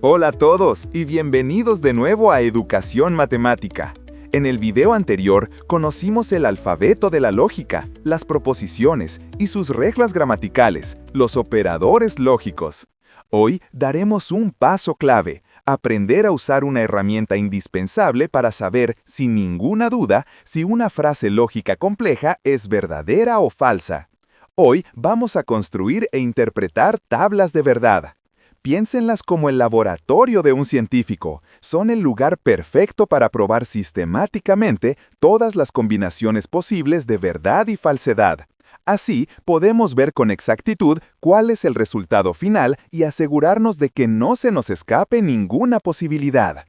Hola a todos y bienvenidos de nuevo a Educación Matemática. En el video anterior conocimos el alfabeto de la lógica, las proposiciones y sus reglas gramaticales, los operadores lógicos. Hoy daremos un paso clave, aprender a usar una herramienta indispensable para saber, sin ninguna duda, si una frase lógica compleja es verdadera o falsa. Hoy vamos a construir e interpretar tablas de verdad. Piénsenlas como el laboratorio de un científico. Son el lugar perfecto para probar sistemáticamente todas las combinaciones posibles de verdad y falsedad. Así, podemos ver con exactitud cuál es el resultado final y asegurarnos de que no se nos escape ninguna posibilidad.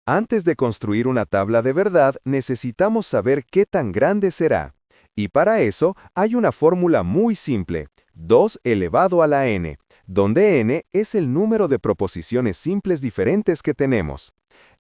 Antes de construir una tabla de verdad, necesitamos saber qué tan grande será. Y para eso hay una fórmula muy simple, 2 elevado a la n, donde n es el número de proposiciones simples diferentes que tenemos.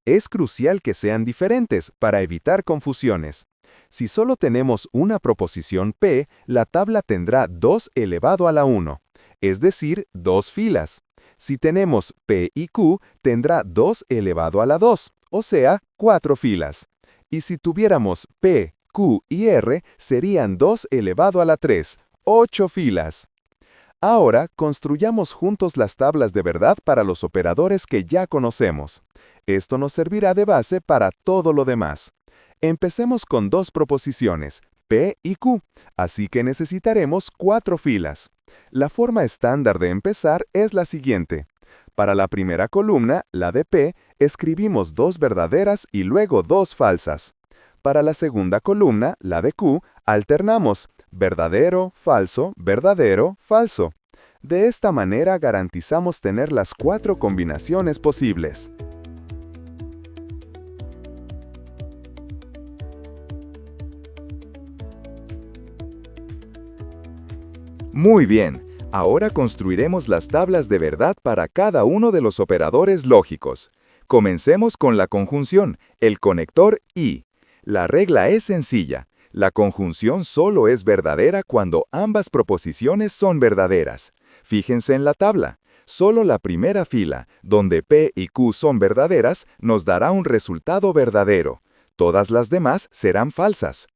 Es crucial que sean diferentes para evitar confusiones. Si solo tenemos una proposición p, la tabla tendrá 2 elevado a la 1, es decir, 2 filas. Si tenemos p y q, tendrá 2 elevado a la 2, o sea, 4 filas. Y si tuviéramos p, q y r, serían 2 elevado a la 3, 8 filas. Ahora, construyamos juntos las tablas de verdad para los operadores que ya conocemos. Esto nos servirá de base para todo lo demás. Empecemos con dos proposiciones, P y Q, así que necesitaremos 4 filas. La forma estándar de empezar es la siguiente. Para la primera columna, la de P, escribimos 2 verdaderas y luego 2 falsas. Para la segunda columna, la de Q, alternamos verdadero, falso, verdadero, falso. De esta manera garantizamos tener las 4 combinaciones posibles. Muy bien, ahora construiremos las tablas de verdad para cada uno de los operadores lógicos. Comencemos con la conjunción, el conector y. La regla es sencilla. La conjunción solo es verdadera cuando ambas proposiciones son verdaderas. Fíjense en la tabla. Solo la primera fila, donde P y Q son verdaderas, nos dará un resultado verdadero. Todas las demás serán falsas.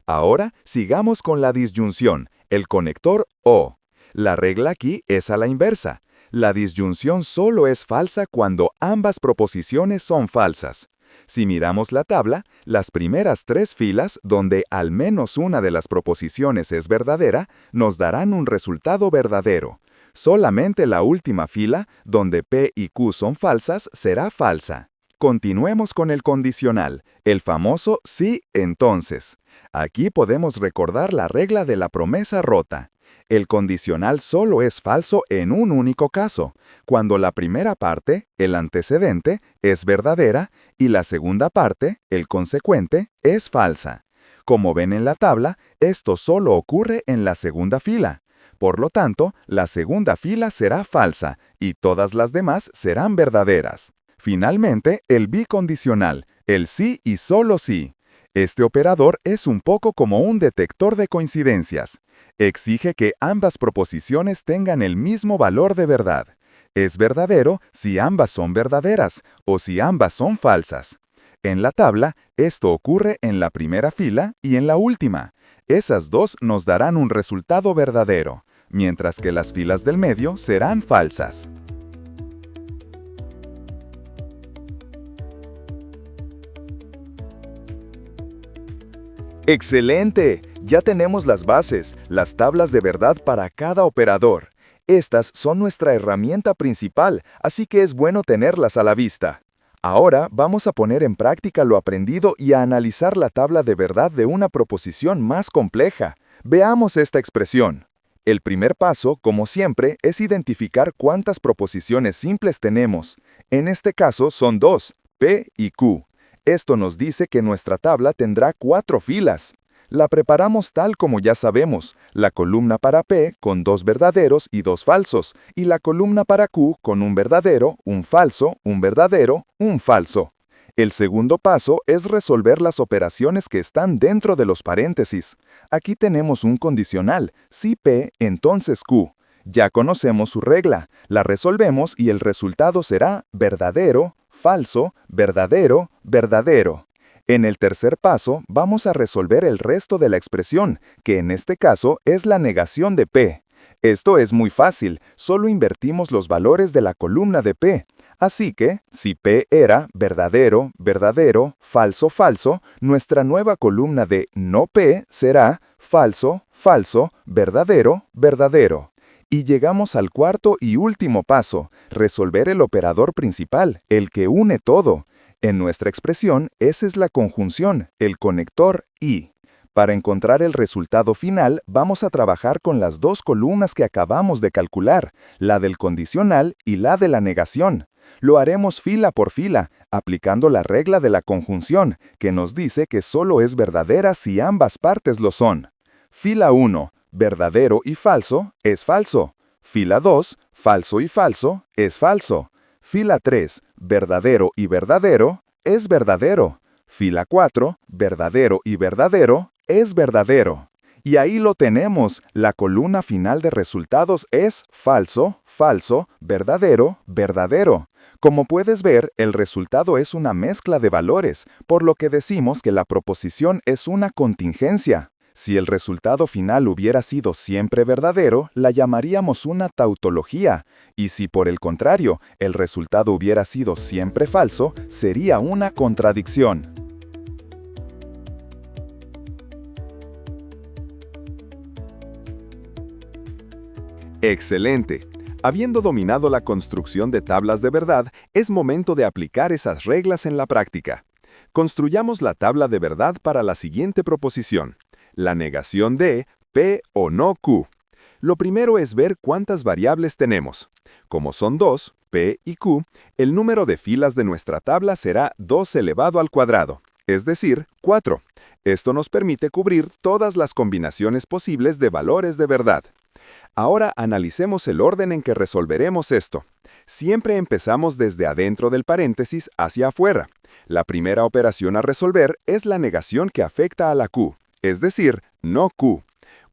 Ahora sigamos con la disyunción, el conector o. La regla aquí es a la inversa. La disyunción solo es falsa cuando ambas proposiciones son falsas. Si miramos la tabla, las primeras 3 filas, donde al menos una de las proposiciones es verdadera, nos darán un resultado verdadero. Solamente la última fila, donde P y Q son falsas, será falsa. Continuemos con el condicional, el famoso sí, entonces. Aquí podemos recordar la regla de la promesa rota. El condicional solo es falso en un único caso, cuando la primera parte, el antecedente, es verdadera y la segunda parte, el consecuente, es falsa. Como ven en la tabla, esto solo ocurre en la segunda fila. Por lo tanto, la segunda fila será falsa y todas las demás serán verdaderas. Finalmente, el bicondicional, el sí y solo sí. Este operador es un poco como un detector de coincidencias. Exige que ambas proposiciones tengan el mismo valor de verdad. Es verdadero si ambas son verdaderas o si ambas son falsas. En la tabla, esto ocurre en la primera fila y en la última. Esas dos nos darán un resultado verdadero, mientras que las filas del medio serán falsas. ¡Excelente! Ya tenemos las bases, las tablas de verdad para cada operador. Estas son nuestra herramienta principal, así que es bueno tenerlas a la vista. Ahora vamos a poner en práctica lo aprendido y a analizar la tabla de verdad de una proposición más compleja. Veamos esta expresión. El primer paso, como siempre, es identificar cuántas proposiciones simples tenemos. En este caso son 2, P y Q. Esto nos dice que nuestra tabla tendrá 4 filas. La preparamos tal como ya sabemos, la columna para P con 2 verdaderos y 2 falsos, y la columna para Q con un verdadero, un falso, un verdadero, un falso. El segundo paso es resolver las operaciones que están dentro de los paréntesis. Aquí tenemos un condicional, si P, entonces Q. Ya conocemos su regla, la resolvemos y el resultado será verdadero, falso, verdadero, verdadero. En el tercer paso, vamos a resolver el resto de la expresión, que en este caso es la negación de P. Esto es muy fácil, solo invertimos los valores de la columna de P. Así que, si P era verdadero, verdadero, falso, falso, nuestra nueva columna de no P será falso, falso, verdadero, verdadero. Y llegamos al cuarto y último paso, resolver el operador principal, el que une todo. En nuestra expresión, esa es la conjunción, el conector y. Para encontrar el resultado final, vamos a trabajar con las dos columnas que acabamos de calcular, la del condicional y la de la negación. Lo haremos fila por fila, aplicando la regla de la conjunción, que nos dice que solo es verdadera si ambas partes lo son. Fila 1, verdadero y falso, es falso. Fila 2, falso y falso, es falso. Fila 3, verdadero y verdadero, es verdadero. Fila 4, verdadero y verdadero, es verdadero. Y ahí lo tenemos, la columna final de resultados es falso, falso, verdadero, verdadero. Como puedes ver, el resultado es una mezcla de valores, por lo que decimos que la proposición es una contingencia. Si el resultado final hubiera sido siempre verdadero, la llamaríamos una tautología, y si por el contrario, el resultado hubiera sido siempre falso, sería una contradicción. Excelente. Habiendo dominado la construcción de tablas de verdad, es momento de aplicar esas reglas en la práctica. Construyamos la tabla de verdad para la siguiente proposición. La negación de P o no Q. Lo primero es ver cuántas variables tenemos. Como son dos, P y Q, el número de filas de nuestra tabla será 2 elevado al cuadrado, es decir, 4. Esto nos permite cubrir todas las combinaciones posibles de valores de verdad. Ahora analicemos el orden en que resolveremos esto. Siempre empezamos desde adentro del paréntesis hacia afuera. La primera operación a resolver es la negación que afecta a la Q, es decir, no Q.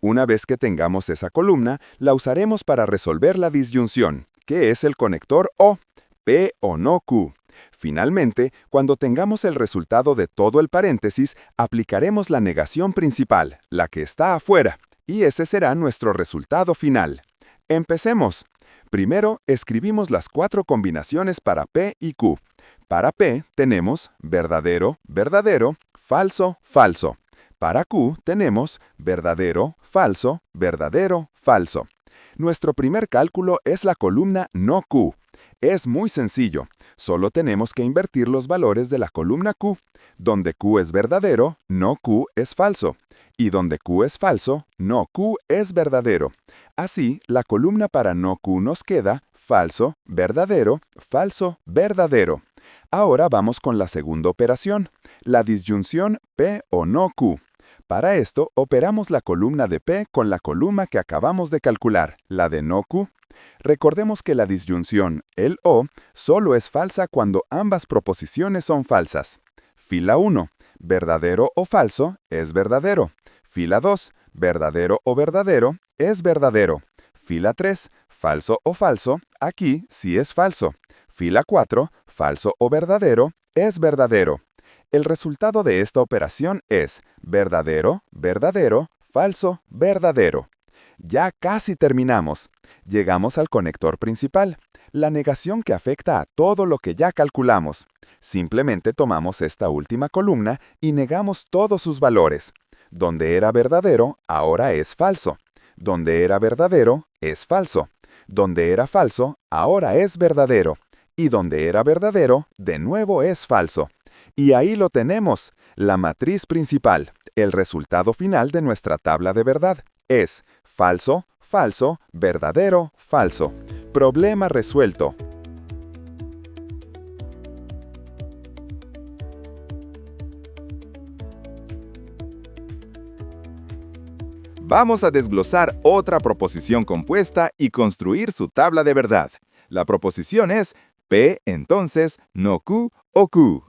Una vez que tengamos esa columna, la usaremos para resolver la disyunción, que es el conector O, P o no Q. Finalmente, cuando tengamos el resultado de todo el paréntesis, aplicaremos la negación principal, la que está afuera, y ese será nuestro resultado final. Empecemos. Primero, escribimos las 4 combinaciones para P y Q. Para P tenemos verdadero, verdadero, falso, falso. Para Q tenemos verdadero, falso, verdadero, falso. Nuestro primer cálculo es la columna no Q. Es muy sencillo, solo tenemos que invertir los valores de la columna Q. Donde Q es verdadero, no Q es falso. Y donde Q es falso, no Q es verdadero. Así, la columna para no Q nos queda falso, verdadero, falso, verdadero. Ahora vamos con la segunda operación, la disyunción P o no Q. Para esto, operamos la columna de P con la columna que acabamos de calcular, la de no Q. Recordemos que la disyunción, el O, solo es falsa cuando ambas proposiciones son falsas. Fila 1, verdadero o falso, es verdadero. Fila 2, verdadero o verdadero, es verdadero. Fila 3, falso o falso, aquí sí es falso. Fila 4, falso o verdadero, es verdadero. El resultado de esta operación es verdadero, verdadero, falso, verdadero. Ya casi terminamos. Llegamos al conector principal, la negación que afecta a todo lo que ya calculamos. Simplemente tomamos esta última columna y negamos todos sus valores. Donde era verdadero, ahora es falso. Donde era verdadero, es falso. Donde era falso, ahora es verdadero. Y donde era verdadero, de nuevo es falso. Y ahí lo tenemos, la matriz principal. El resultado final de nuestra tabla de verdad es falso, falso, verdadero, falso. Problema resuelto. Vamos a desglosar otra proposición compuesta y construir su tabla de verdad. La proposición es P, entonces, no Q o Q.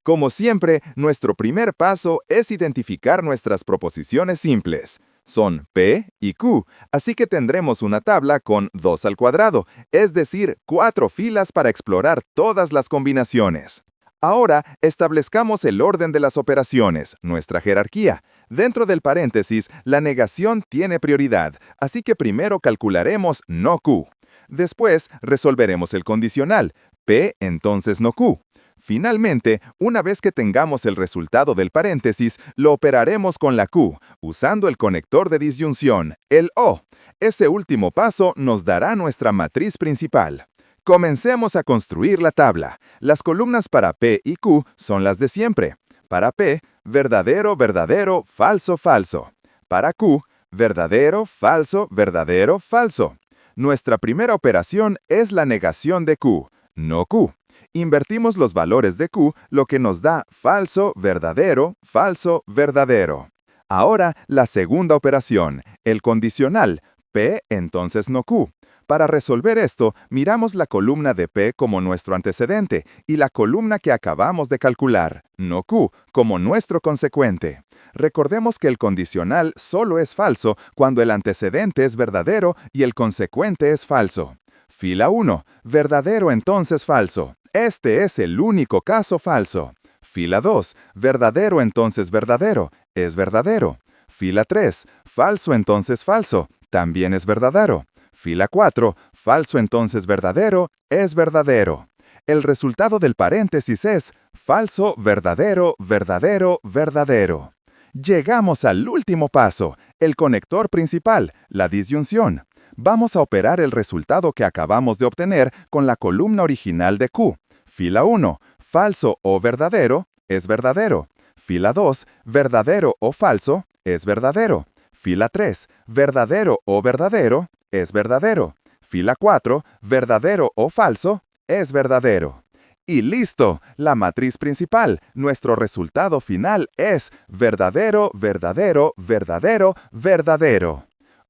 Como siempre, nuestro primer paso es identificar nuestras proposiciones simples. Son P y Q, así que tendremos una tabla con 2 al cuadrado, es decir, 4 filas para explorar todas las combinaciones. Ahora, establezcamos el orden de las operaciones, nuestra jerarquía. Dentro del paréntesis, la negación tiene prioridad, así que primero calcularemos no Q. Después, resolveremos el condicional, P entonces no Q. Finalmente, una vez que tengamos el resultado del paréntesis, lo operaremos con la Q, usando el conector de disyunción, el O. Ese último paso nos dará nuestra matriz principal. Comencemos a construir la tabla. Las columnas para P y Q son las de siempre. Para P, verdadero, verdadero, falso, falso. Para Q, verdadero, falso, verdadero, falso. Nuestra primera operación es la negación de Q, no Q. Invertimos los valores de Q, lo que nos da falso, verdadero, falso, verdadero. Ahora, la segunda operación, el condicional, P entonces no Q. Para resolver esto, miramos la columna de P como nuestro antecedente y la columna que acabamos de calcular, no Q, como nuestro consecuente. Recordemos que el condicional solo es falso cuando el antecedente es verdadero y el consecuente es falso. Fila 1, verdadero entonces falso. Este es el único caso falso. Fila 2, verdadero entonces verdadero. Es verdadero. Fila 3, falso entonces falso. También es verdadero. Fila 4, falso entonces verdadero. Es verdadero. El resultado del paréntesis es falso, verdadero, verdadero, verdadero. Llegamos al último paso, el conector principal, la disyunción. Vamos a operar el resultado que acabamos de obtener con la columna original de Q. Fila 1, falso o verdadero, es verdadero. Fila 2, verdadero o falso, es verdadero. Fila 3, verdadero o verdadero, es verdadero. Fila 4, verdadero o falso, es verdadero. Y listo, la matriz principal, nuestro resultado final es verdadero, verdadero, verdadero, verdadero.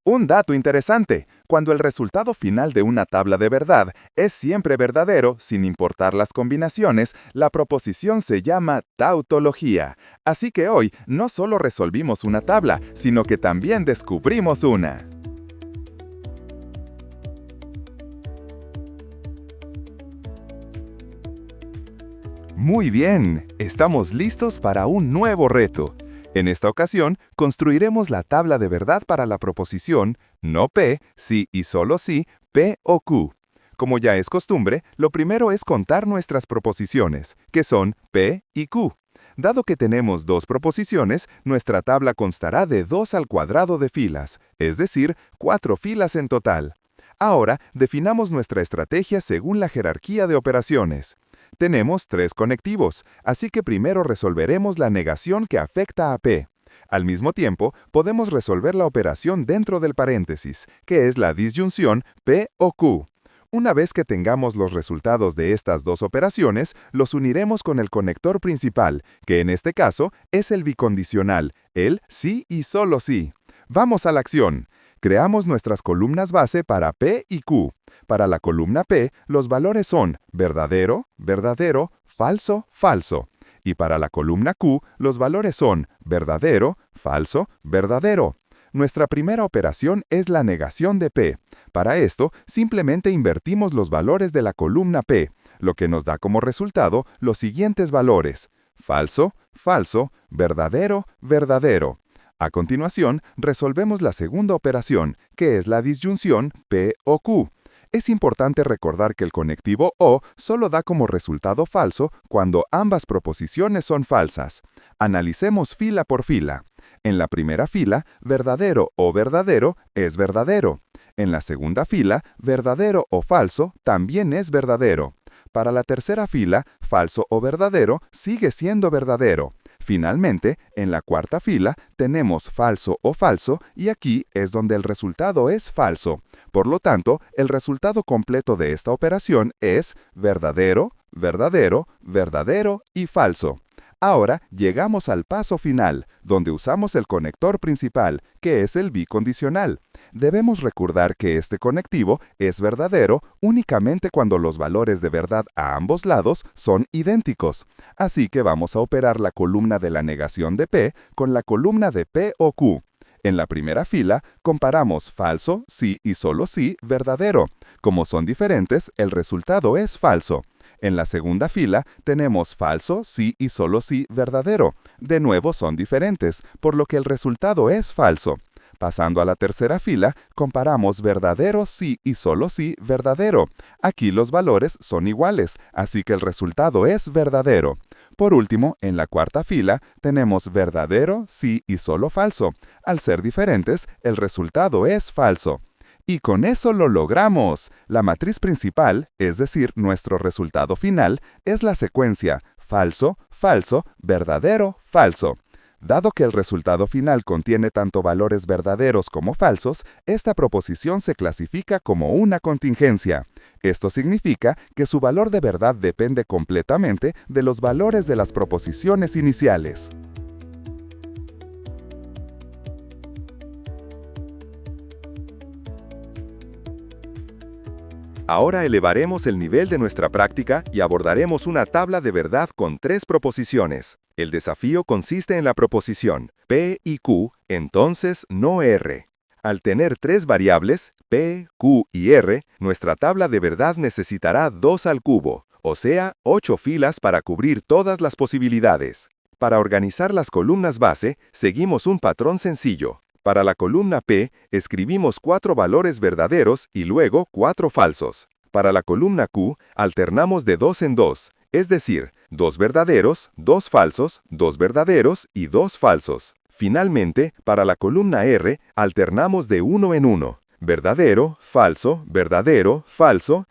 Un dato interesante, cuando el resultado final de una tabla de verdad es siempre verdadero, sin importar las combinaciones, la proposición se llama tautología. Así que hoy no solo resolvimos una tabla, sino que también descubrimos una. Muy bien, estamos listos para un nuevo reto. En esta ocasión, construiremos la tabla de verdad para la proposición no P, sí y solo sí, P o Q. Como ya es costumbre, lo primero es contar nuestras proposiciones, que son P y Q. Dado que tenemos dos proposiciones, nuestra tabla constará de 2 al cuadrado de filas, es decir, 4 filas en total. Ahora, definamos nuestra estrategia según la jerarquía de operaciones. Tenemos 3 conectivos, así que primero resolveremos la negación que afecta a P. Al mismo tiempo, podemos resolver la operación dentro del paréntesis, que es la disyunción P o Q. Una vez que tengamos los resultados de estas dos operaciones, los uniremos con el conector principal, que en este caso es el bicondicional, el sí y solo sí. Vamos a la acción. Creamos nuestras columnas base para P y Q. Para la columna P, los valores son verdadero, verdadero, falso, falso. Y para la columna Q, los valores son verdadero, falso, verdadero. Nuestra primera operación es la negación de P. Para esto, simplemente invertimos los valores de la columna P, lo que nos da como resultado los siguientes valores: falso, falso, verdadero, verdadero. A continuación, resolvemos la segunda operación, que es la disyunción P o Q. Es importante recordar que el conectivo O solo da como resultado falso cuando ambas proposiciones son falsas. Analicemos fila por fila. En la primera fila, verdadero o verdadero es verdadero. En la segunda fila, verdadero o falso también es verdadero. Para la tercera fila, falso o verdadero sigue siendo verdadero. Finalmente, en la cuarta fila, tenemos falso o falso y aquí es donde el resultado es falso. Por lo tanto, el resultado completo de esta operación es verdadero, verdadero, verdadero y falso. Ahora llegamos al paso final, donde usamos el conector principal, que es el bicondicional. Debemos recordar que este conectivo es verdadero únicamente cuando los valores de verdad a ambos lados son idénticos. Así que vamos a operar la columna de la negación de P con la columna de P o Q. En la primera fila, comparamos falso, sí y solo sí, verdadero. Como son diferentes, el resultado es falso. En la segunda fila, tenemos falso, sí y solo sí, verdadero. De nuevo son diferentes, por lo que el resultado es falso. Pasando a la tercera fila, comparamos verdadero, sí y solo sí, verdadero. Aquí los valores son iguales, así que el resultado es verdadero. Por último, en la cuarta fila, tenemos verdadero, sí y solo falso. Al ser diferentes, el resultado es falso. Y con eso lo logramos. La matriz principal, es decir, nuestro resultado final, es la secuencia falso, falso, verdadero, falso. Dado que el resultado final contiene tanto valores verdaderos como falsos, esta proposición se clasifica como una contingencia. Esto significa que su valor de verdad depende completamente de los valores de las proposiciones iniciales. Ahora elevaremos el nivel de nuestra práctica y abordaremos una tabla de verdad con 3 proposiciones. El desafío consiste en la proposición P y Q, entonces no R. Al tener 3 variables, P, Q y R, nuestra tabla de verdad necesitará 2 al cubo, o sea, 8 filas para cubrir todas las posibilidades. Para organizar las columnas base, seguimos un patrón sencillo. Para la columna P, escribimos 4 valores verdaderos y luego 4 falsos. Para la columna Q, alternamos de 2 en 2, es decir, 2 verdaderos, 2 falsos, 2 verdaderos y 2 falsos. Finalmente, para la columna R, alternamos de 1 en 1, verdadero, falso,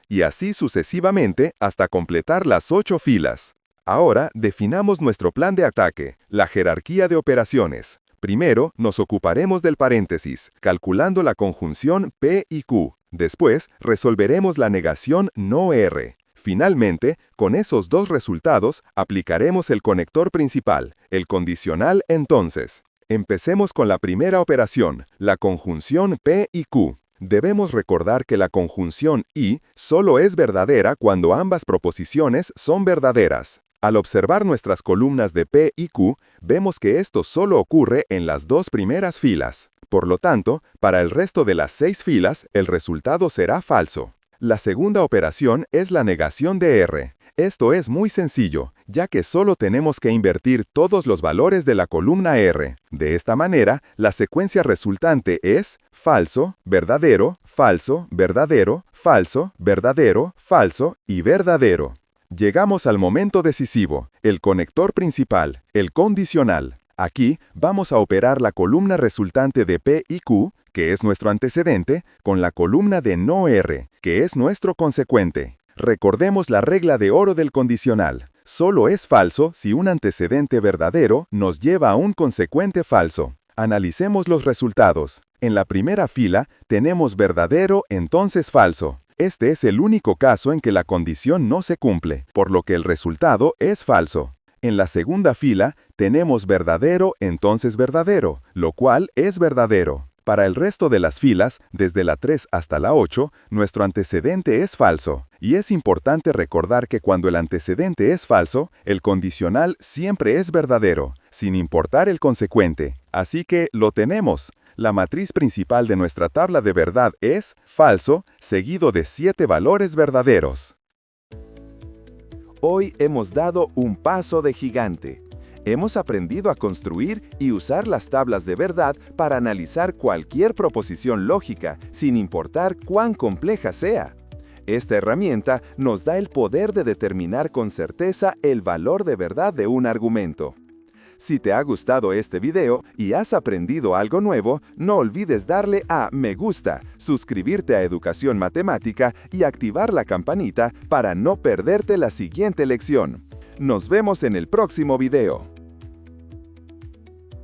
y así sucesivamente hasta completar las 8 filas. Ahora, definamos nuestro plan de ataque, la jerarquía de operaciones. Primero, nos ocuparemos del paréntesis, calculando la conjunción P y Q. Después, resolveremos la negación no R. Finalmente, con esos 2 resultados, aplicaremos el conector principal, el condicional entonces. Empecemos con la primera operación, la conjunción P y Q. Debemos recordar que la conjunción y solo es verdadera cuando ambas proposiciones son verdaderas. Al observar nuestras columnas de P y Q, vemos que esto solo ocurre en las 2 primeras filas. Por lo tanto, para el resto de las 6 filas, el resultado será falso. La segunda operación es la negación de R. Esto es muy sencillo, ya que solo tenemos que invertir todos los valores de la columna R. De esta manera, la secuencia resultante es falso, verdadero, falso, verdadero, falso, verdadero, falso y verdadero. Llegamos al momento decisivo, el conector principal, el condicional. Aquí vamos a operar la columna resultante de P y Q, que es nuestro antecedente, con la columna de no R, que es nuestro consecuente. Recordemos la regla de oro del condicional. Solo es falso si un antecedente verdadero nos lleva a un consecuente falso. Analicemos los resultados. En la primera fila tenemos verdadero, entonces falso. Este es el único caso en que la condición no se cumple, por lo que el resultado es falso. En la segunda fila tenemos verdadero, entonces verdadero, lo cual es verdadero. Para el resto de las filas, desde la 3 hasta la 8, nuestro antecedente es falso. Y es importante recordar que cuando el antecedente es falso, el condicional siempre es verdadero, sin importar el consecuente. Así que lo tenemos. La matriz principal de nuestra tabla de verdad es falso, seguido de 7 valores verdaderos. Hoy hemos dado un paso de gigante. Hemos aprendido a construir y usar las tablas de verdad para analizar cualquier proposición lógica, sin importar cuán compleja sea. Esta herramienta nos da el poder de determinar con certeza el valor de verdad de un argumento. Si te ha gustado este video y has aprendido algo nuevo, no olvides darle a me gusta, suscribirte a Educación Matemática y activar la campanita para no perderte la siguiente lección. Nos vemos en el próximo video.